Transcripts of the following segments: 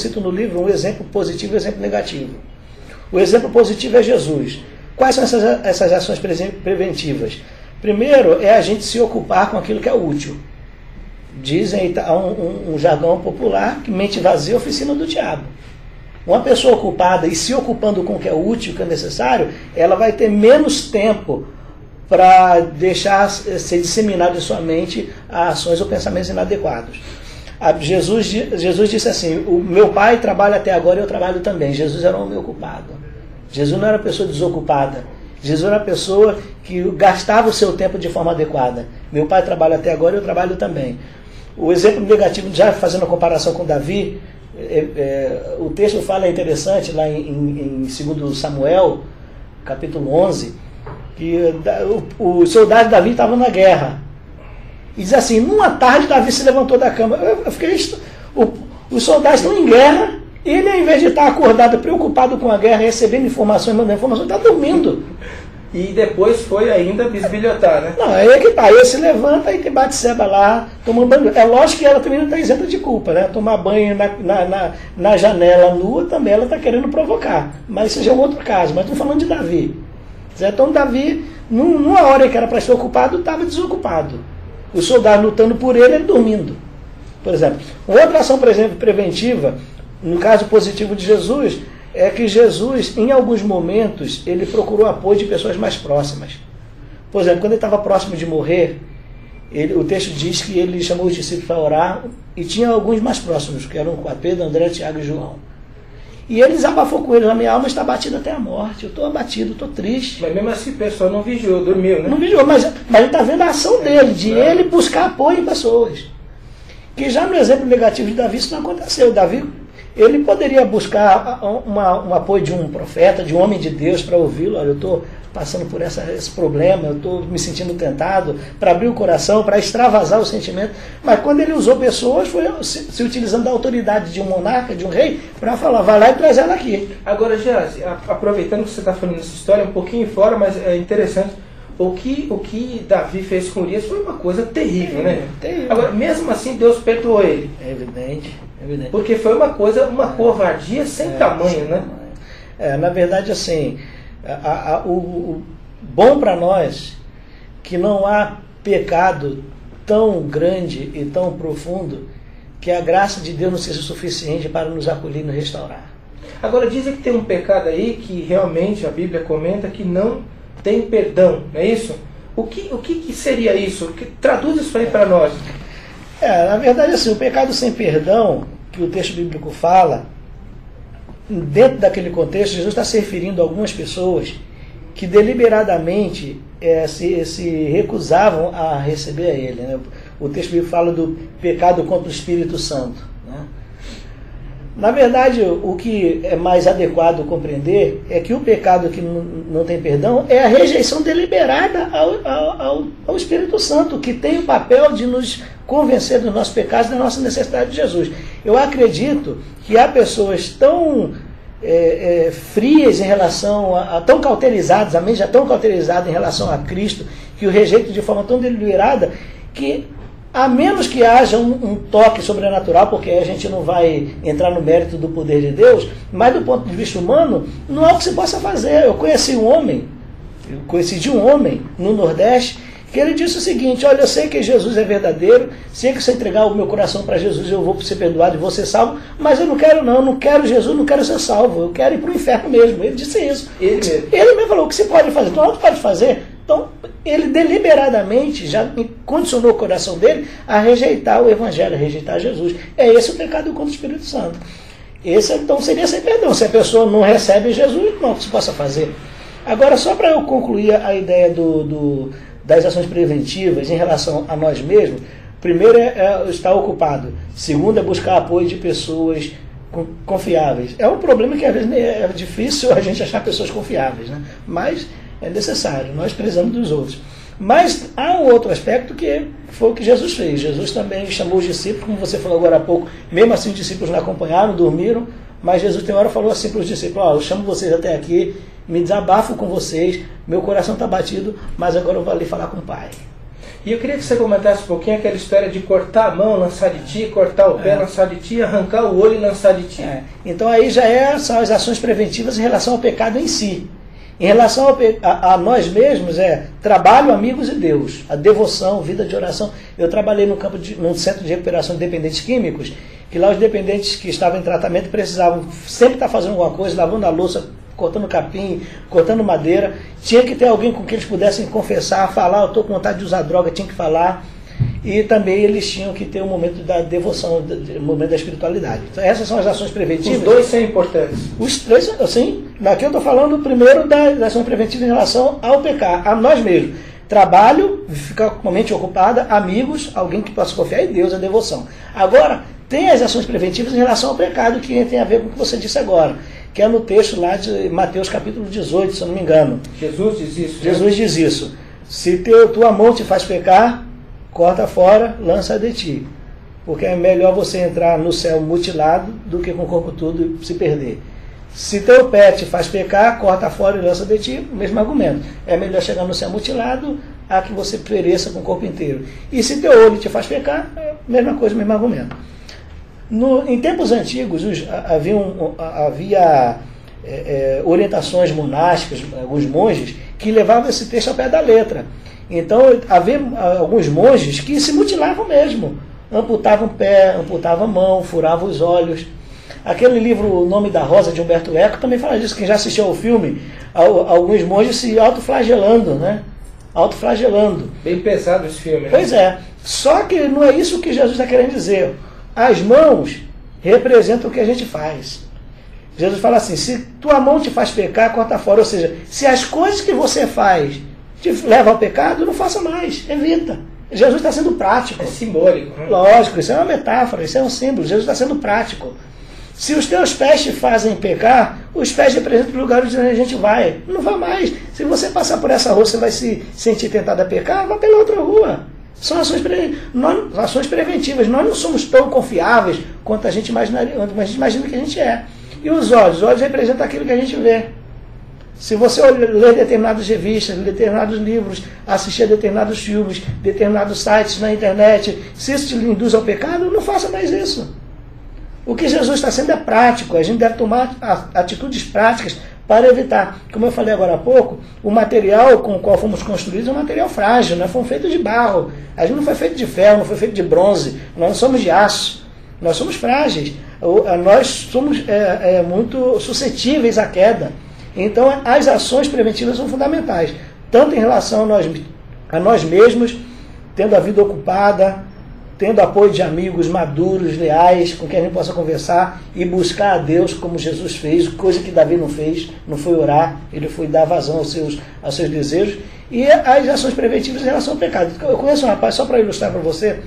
cito no livro um exemplo positivo e um exemplo negativo. O exemplo positivo é Jesus. Quais são essas ações preventivas? Primeiro, é a gente se ocupar com aquilo que é útil. Dizem, há um jargão popular, que mente vazia é oficina do diabo. Uma pessoa ocupada e se ocupando com o que é útil, o que é necessário, ela vai ter menos tempo para deixar ser disseminado em sua mente ações ou pensamentos inadequados. Jesus disse assim, o meu pai trabalha até agora e eu trabalho também. Jesus era um homem ocupado. Jesus não era uma pessoa desocupada. Jesus era uma pessoa que gastava o seu tempo de forma adequada. Meu pai trabalha até agora e eu trabalho também. O exemplo negativo, já fazendo a comparação com Davi, o texto fala, é interessante, lá em 2 Samuel, capítulo 11, que o soldado Davi estava na guerra. E diz assim, numa tarde Davi se levantou da cama. Eu fiquei, os soldados estão em guerra, ele, ao invés de estar acordado, preocupado com a guerra, recebendo informações, mandando informações, está dormindo. E depois foi ainda bisbilhotar, né? Não, aí é que tá. Aí ele se levanta e tem Batseba lá, tomando banho. É lógico que ela também não está isenta de culpa, né? Tomar banho na janela nua também ela está querendo provocar. Mas isso já é um outro caso. Mas estou falando de Davi. Então Davi, numa hora que era para estar ocupado, estava desocupado. O soldado lutando por ele dormindo. Por exemplo, outra ação, por exemplo, preventiva, no caso positivo de Jesus, é que Jesus, em alguns momentos, ele procurou apoio de pessoas mais próximas. Por exemplo, quando ele estava próximo de morrer, o texto diz que ele chamou os discípulos para orar e tinha alguns mais próximos, que eram Pedro, André, Tiago e João. E ele desabafou com eles, a minha alma está abatida até a morte, eu estou abatido, estou triste. Mas mesmo assim, o pessoal não vigiou, dormiu, né? Não vigiou, mas ele está vendo a ação dele, de ele buscar apoio em pessoas. Que já no exemplo negativo de Davi, isso não aconteceu. Davi, ele poderia buscar um apoio de um profeta, de um homem de Deus para ouvi-lo. Olha, eu estou passando por esse problema, eu estou me sentindo tentado, para abrir o coração, para extravasar o sentimento. Mas quando ele usou pessoas, foi se utilizando da autoridade de um monarca, de um rei, para falar, vai lá e traz ela aqui. Agora, Geazi, aproveitando que você está falando essa história, um pouquinho fora, mas é interessante, o que Davi fez com Urias foi uma coisa terrível, né? Terrível. Agora, mesmo assim, Deus perdoou ele. É evidente. Porque foi uma covardia sem tamanho, né? Na verdade, assim, o bom para nós que não há pecado tão grande e tão profundo que a graça de Deus não seja suficiente para nos acolher e nos restaurar. Agora, dizem que tem um pecado aí que realmente a Bíblia comenta que não tem perdão, não é isso? O que seria isso? Traduz isso aí para nós. Na verdade, assim, o pecado sem perdão, que o texto bíblico fala, dentro daquele contexto, Jesus está se referindo a algumas pessoas que deliberadamente se recusavam a receber a ele, né? O texto bíblico fala do pecado contra o Espírito Santo, né? Na verdade, o que é mais adequado compreender é que o pecado que não tem perdão é a rejeição deliberada ao Espírito Santo, que tem o papel de nos convencer dos nossos pecados e da nossa necessidade de Jesus. Eu acredito que há pessoas tão frias em relação tão cauterizadas, a mente já tão cauterizada em relação a Cristo, que o rejeitam de forma tão deliberada, que a menos que haja um toque sobrenatural, porque a gente não vai entrar no mérito do poder de Deus, mas do ponto de vista humano, não há o que se possa fazer. Eu conheci de um homem no Nordeste, que ele disse o seguinte: olha, eu sei que Jesus é verdadeiro, sei que se eu entregar o meu coração para Jesus eu vou ser perdoado e vou ser salvo, mas eu não quero Jesus, não quero ser salvo, eu quero ir para o inferno mesmo. Ele disse isso. Ele mesmo falou: o que se pode fazer? Então, o que pode fazer? Então, ele deliberadamente já condicionou o coração dele a rejeitar o Evangelho, a rejeitar Jesus. É esse o pecado contra o Espírito Santo. Esse, então, seria sem perdão. Se a pessoa não recebe Jesus, não, o que se possa fazer. Agora, só para eu concluir a ideia das ações preventivas em relação a nós mesmos, primeiro é estar ocupado. Segundo é buscar apoio de pessoas confiáveis. É um problema que às vezes é difícil a gente achar pessoas confiáveis, né? Mas é necessário, nós precisamos dos outros. Mas há um outro aspecto que foi o que Jesus fez. Jesus também chamou os discípulos, como você falou agora há pouco, mesmo assim os discípulos não acompanharam, dormiram, mas Jesus tem hora falou assim para os discípulos: eu chamo vocês até aqui, me desabafo com vocês, meu coração está batido, mas agora eu vou ali falar com o Pai. E eu queria que você comentasse um pouquinho aquela história de cortar a mão, lançar de ti, cortar o pé, lançar de ti, arrancar o olho e lançar de ti. Então aí já são as ações preventivas em relação ao pecado em si. Em relação a nós mesmos, trabalho, amigos e Deus. A devoção, vida de oração. Eu trabalhei num centro de recuperação de dependentes químicos, que lá os dependentes que estavam em tratamento precisavam sempre estar fazendo alguma coisa, lavando a louça, cortando capim, cortando madeira. Tinha que ter alguém com quem eles pudessem confessar, falar, eu estou com vontade de usar droga, tinha que falar. E também eles tinham que ter um momento da devoção, um momento da espiritualidade. Então essas são as ações preventivas. Os dois são importantes. Os três, assim, daqui eu estou falando primeiro das ações preventivas em relação ao pecado, a nós mesmos. Trabalho, ficar com a mente ocupada, amigos, alguém que possa confiar em Deus, a devoção. Agora, tem as ações preventivas em relação ao pecado, que tem a ver com o que você disse agora, que é no texto lá de Mateus capítulo 18, se eu não me engano. Jesus diz isso. Jesus diz isso. Se tua mão te faz pecar, corta fora, lança de ti. Porque é melhor você entrar no céu mutilado do que com o corpo todo se perder. Se teu pé te faz pecar, corta fora e lança de ti, o mesmo argumento. É melhor chegar no céu mutilado a que você pereça com o corpo inteiro. E se teu olho te faz pecar, mesma coisa, mesmo argumento. Em tempos antigos, havia orientações monásticas, alguns monges, que levavam esse texto ao pé da letra. Então, havia alguns monges que se mutilavam mesmo. Amputavam o pé, amputavam a mão, furavam os olhos. Aquele livro O Nome da Rosa, de Humberto Eco, também fala disso. Quem já assistiu ao filme, alguns monges se autoflagelando, né? Autoflagelando. Bem pesado esse filme, né? Pois é. Só que não é isso que Jesus está querendo dizer. As mãos representam o que a gente faz. Jesus fala assim, se tua mão te faz pecar, corta fora. Ou seja, se as coisas que você faz te levam ao pecado, não faça mais, evita. Jesus está sendo prático. É simbólico. Né? Lógico, isso é uma metáfora, isso é um símbolo. Jesus está sendo prático. Se os teus pés te fazem pecar, os pés representam o lugar onde a gente vai. Não vá mais. Se você passar por essa rua, você vai se sentir tentado a pecar, vá pela outra rua. São ações preventivas. Nós não somos tão confiáveis quanto a gente imagina que a gente é. E os olhos representam aquilo que a gente vê. Se você ler determinadas revistas, determinados livros, assistir a determinados filmes, determinados sites na internet, se isso te induz ao pecado, não faça mais isso. O que Jesus está sendo é prático. A gente deve tomar atitudes práticas para evitar. Como eu falei agora há pouco, o material com o qual fomos construídos é um material frágil, né? Fomos feitos de barro. A gente não foi feito de ferro, não foi feito de bronze. Nós não somos de aço. Nós somos frágeis. Nós somos muito suscetíveis à queda. Então, as ações preventivas são fundamentais, tanto em relação a nós mesmos, tendo a vida ocupada, tendo apoio de amigos maduros, leais, com quem a gente possa conversar e buscar a Deus como Jesus fez, coisa que Davi não fez, não foi orar, ele foi dar vazão aos seus desejos, e as ações preventivas em relação ao pecado. Eu conheço um rapaz, só para ilustrar para você,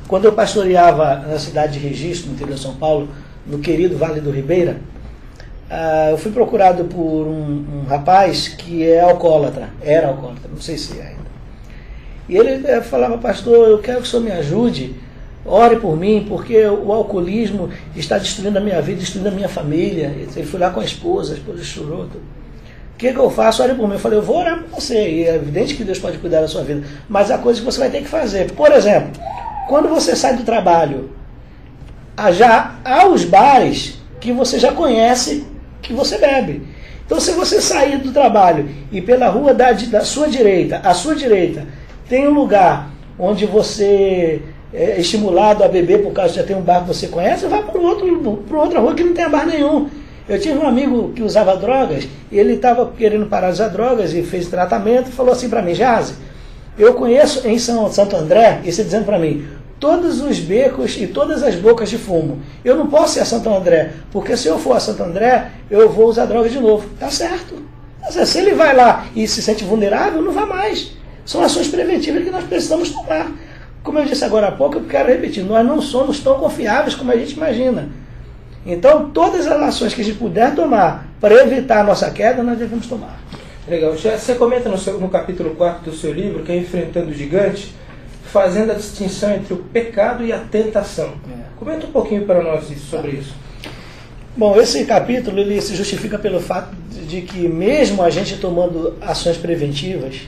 quando eu pastoreava na cidade de Registro, no interior de São Paulo, no querido Vale do Ribeira, eu fui procurado por um rapaz que era alcoólatra, não sei se é ainda. E ele falava, pastor, eu quero que o senhor me ajude, ore por mim, porque o alcoolismo está destruindo a minha vida, destruindo a minha família. Ele foi lá com a esposa chorou. O que eu faço? Ore por mim. Eu falei, eu vou orar por você, e é evidente que Deus pode cuidar da sua vida, mas há coisas que você vai ter que fazer. Por exemplo, quando você sai do trabalho, já há os bares que você já conhece que você bebe. Então, se você sair do trabalho e pela rua da sua direita, à sua direita, tem um lugar onde você é estimulado a beber por causa de já ter um bar que você conhece, vá para outra rua que não tem bar nenhum. Eu tive um amigo que usava drogas, e ele estava querendo parar de usar drogas e fez tratamento e falou assim para mim, Jazi, eu conheço em Santo André, e você dizendo para mim, todos os becos e todas as bocas de fumo. Eu não posso ir a Santo André, porque se eu for a Santo André, eu vou usar droga de novo. Tá certo. Se ele vai lá e se sente vulnerável, não vá mais. São ações preventivas que nós precisamos tomar. Como eu disse agora há pouco, eu quero repetir, nós não somos tão confiáveis como a gente imagina. Então, todas as ações que a gente puder tomar para evitar a nossa queda, nós devemos tomar. Legal. Você comenta no capítulo 4 do seu livro, que é Enfrentando o Gigante, fazendo a distinção entre o pecado e a tentação. Comenta um pouquinho para nós sobre isso. Bom, esse capítulo ele se justifica pelo fato de que mesmo a gente tomando ações preventivas,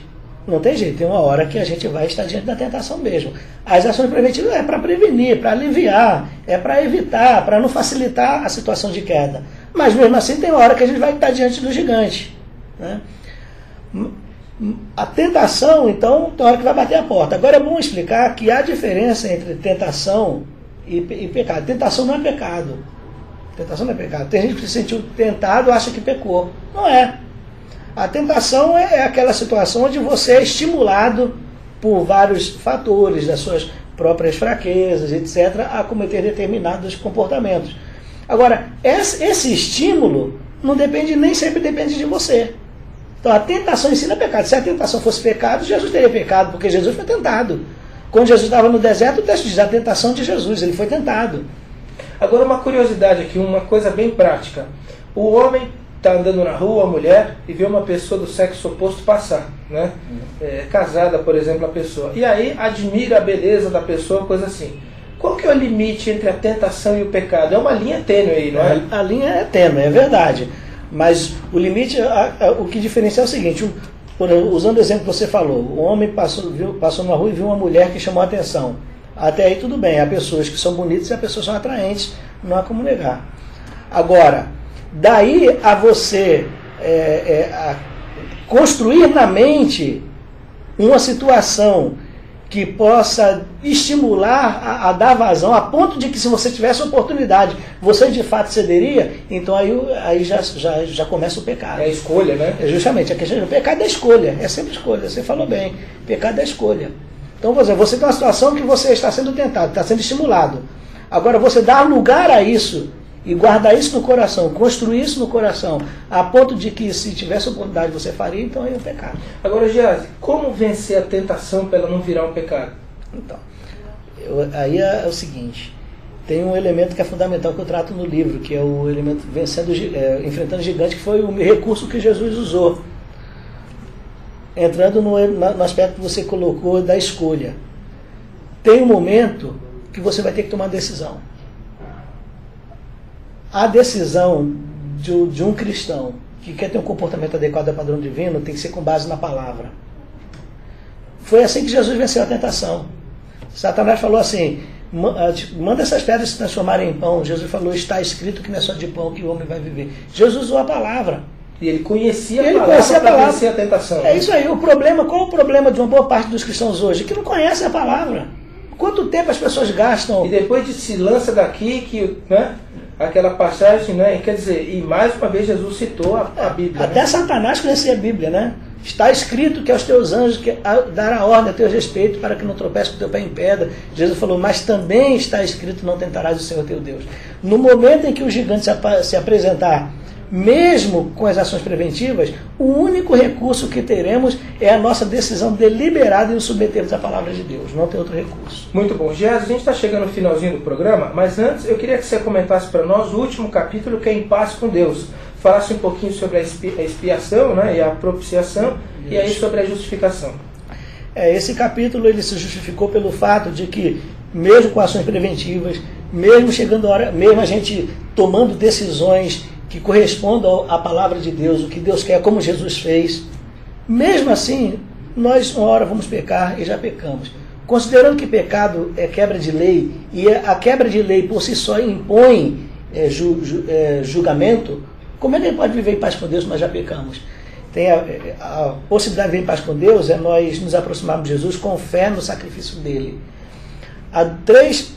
Não tem jeito, tem uma hora que a gente vai estar diante da tentação mesmo. As ações preventivas é para prevenir, para aliviar, é para evitar, para não facilitar a situação de queda. Mas mesmo assim tem uma hora que a gente vai estar diante do gigante, né? A tentação, então, tem hora que vai bater a porta. Agora é bom explicar que há diferença entre tentação e pecado. Tentação não é pecado. Tentação não é pecado. Tem gente que se sentiu tentado e acha que pecou. Não é. A tentação é aquela situação onde você é estimulado por vários fatores, das suas próprias fraquezas, etc., a cometer determinados comportamentos. Agora, esse estímulo não depende, nem sempre depende de você. Então a tentação em si não é pecado. Se a tentação fosse pecado, Jesus teria pecado, porque Jesus foi tentado. Quando Jesus estava no deserto, o texto diz a tentação de Jesus, ele foi tentado. Agora uma curiosidade aqui, uma coisa bem prática. O homem está andando na rua, a mulher, e vê uma pessoa do sexo oposto passar, né? Casada, por exemplo, a pessoa. E aí admira a beleza da pessoa, coisa assim. Qual que é o limite entre a tentação e o pecado? É uma linha tênue aí, não é? A linha é tênue, é verdade. Mas o limite, o que diferencia é o seguinte, usando o exemplo que você falou, o homem passou na rua e viu uma mulher que chamou a atenção. Até aí tudo bem, há pessoas que são bonitas e há pessoas que são atraentes, não há como negar. Agora, daí a você construir na mente uma situação que possa estimular a dar vazão, a ponto de que se você tivesse oportunidade, você de fato cederia, então aí já começa o pecado. É a escolha, né? É justamente, a questão do pecado é escolha, é sempre escolha, você falou bem, pecado é escolha. Então, você tem uma situação que você está sendo tentado, está sendo estimulado. Agora, você dar lugar a isso e guardar isso no coração, construir isso no coração, a ponto de que se tivesse oportunidade você faria, então aí é um pecado. Agora, Geazi, como vencer a tentação para ela não virar um pecado? Então, aí é o seguinte, tem um elemento que é fundamental que eu trato no livro, que é o elemento enfrentando gigante, que foi o recurso que Jesus usou. Entrando no aspecto que você colocou da escolha. Tem um momento que você vai ter que tomar uma decisão. A decisão de um cristão que quer ter um comportamento adequado ao padrão divino tem que ser com base na palavra. Foi assim que Jesus venceu a tentação. Satanás falou assim, manda essas pedras se transformarem em pão. Jesus falou, está escrito que não é só de pão que o homem vai viver. Jesus usou a palavra. E ele conhecia a palavra para vencer a tentação. É isso aí. Qual o problema de uma boa parte dos cristãos hoje? Que não conhecem a palavra. Quanto tempo as pessoas gastam? E depois se lança daqui, né? Aquela passagem, né? Quer dizer, e mais uma vez Jesus citou a Bíblia. Até né? Satanás conhecia a Bíblia, né? Está escrito que aos teus anjos dará ordem a teu respeito para que não tropece com teu pé em pedra. Jesus falou, mas também está escrito, não tentarás o Senhor teu Deus. No momento em que o gigante se apresentar, mesmo com as ações preventivas, o único recurso que teremos é a nossa decisão deliberada em nos submetermos à palavra de Deus. Não tem outro recurso. Muito bom. Geazi, a gente está chegando no finalzinho do programa, mas antes eu queria que você comentasse para nós o último capítulo, que é Em Paz com Deus. Falasse um pouquinho sobre a expiação, né, e a propiciação, e aí sobre a justificação. Esse capítulo ele se justificou pelo fato de que, mesmo com ações preventivas, mesmo chegando a hora, mesmo a gente tomando decisões que correspondam à palavra de Deus, o que Deus quer, como Jesus fez, mesmo assim, nós uma hora vamos pecar e já pecamos. Considerando que pecado é quebra de lei, e a quebra de lei por si só impõe julgamento, como é que ele pode viver em paz com Deus se nós já pecamos? Tem a possibilidade de viver em paz com Deus é nós nos aproximarmos de Jesus com fé no sacrifício dele. Há três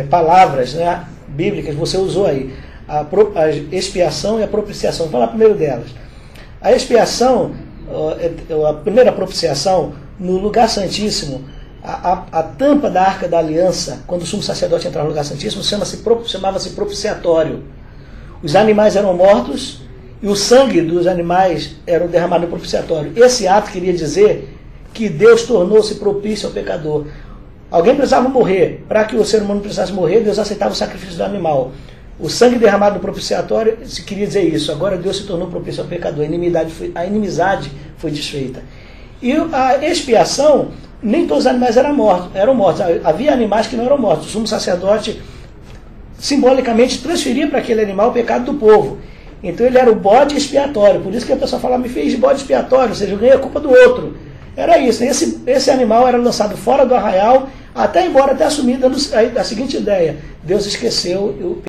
palavras, né, bíblicas, você usou aí. A expiação e a propiciação. Vou falar primeiro delas. A expiação, a primeira propiciação, no lugar santíssimo, a tampa da Arca da Aliança, quando o sumo sacerdote entrava no lugar santíssimo, chamava-se propiciatório. Os animais eram mortos e o sangue dos animais era derramado no propiciatório. Esse ato queria dizer que Deus tornou-se propício ao pecador. Alguém precisava morrer. Para que o ser humano precisasse morrer, Deus aceitava o sacrifício do animal. O sangue derramado no propiciatório se queria dizer isso. Agora Deus se tornou propício ao pecador. A inimizade foi desfeita. E a expiação, nem todos os animais eram mortos. Havia animais que não eram mortos. O sumo sacerdote simbolicamente transferia para aquele animal o pecado do povo. Então ele era o bode expiatório, por isso que a pessoa fala, me fez de bode expiatório, ou seja, eu ganhei a culpa do outro. Era isso, esse animal era lançado fora do arraial, até embora tenha assumido a seguinte ideia, Deus esqueceu,